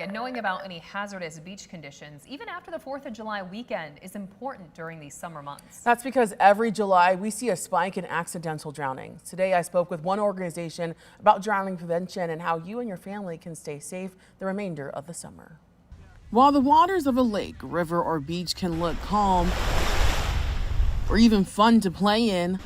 And knowing about any hazardous beach conditions, even after the 4th of July weekend, is important during these summer months. That's because every July we see a spike in accidental drowning. Today I spoke with one organization about drowning prevention and how you and your family can stay safe the remainder of the summer. While the waters of a lake, river, or beach can look calm or even fun to play in,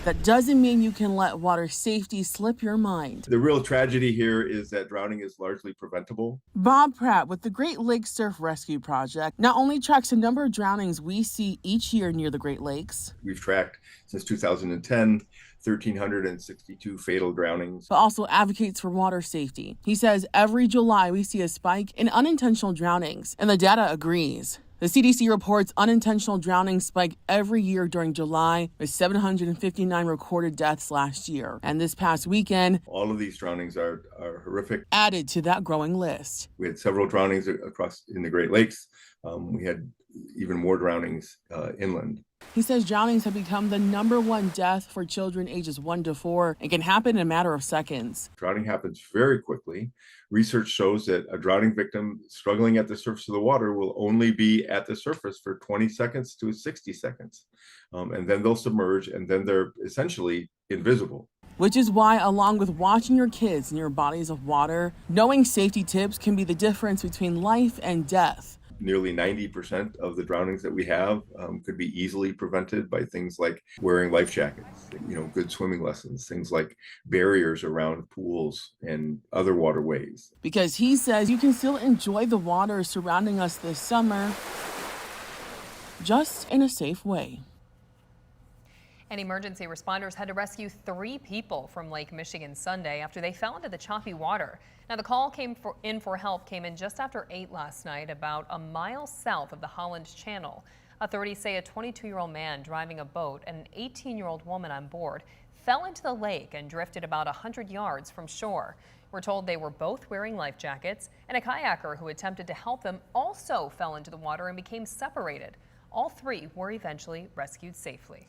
that doesn't mean you can let water safety slip your mind. The real tragedy here is that drowning is largely preventable. Bob Pratt with the Great Lakes Surf Rescue Project not only tracks the number of drownings we see each year near the Great Lakes. We've tracked since 2010, 1,362 fatal drownings. But also advocates for water safety. He says every July we see a spike in unintentional drownings, and the data agrees. The CDC reports unintentional drownings spike every year during July, with 759 recorded deaths last year. And this past weekend, all of these drownings are horrific. Added to that growing list. We had several drownings across in the Great Lakes. We had even more drownings inland. He says drownings have become the #1 death for children ages 1 to 4 and can happen in a matter of seconds. Drowning happens very quickly. Research shows that a drowning victim struggling at the surface of the water will only be at the surface for 20 seconds to 60 seconds. And then they'll submerge, and then they're essentially invisible. Which is why, along with watching your kids near bodies of water, knowing safety tips can be the difference between life and death. Nearly 90% of the drownings that we have could be easily prevented by things like wearing life jackets, good swimming lessons, things like barriers around pools and other waterways. Because he says you can still enjoy the water surrounding us this summer, just in a safe way. And emergency responders had to rescue 3 people from Lake Michigan Sunday after they fell into the choppy water. Now, the call came in just after 8 last night, about a mile south of the Holland Channel. Authorities say a 22-year-old man driving a boat and an 18-year-old woman on board fell into the lake and drifted about 100 yards from shore. We're told they were both wearing life jackets, and a kayaker who attempted to help them also fell into the water and became separated. All 3 were eventually rescued safely.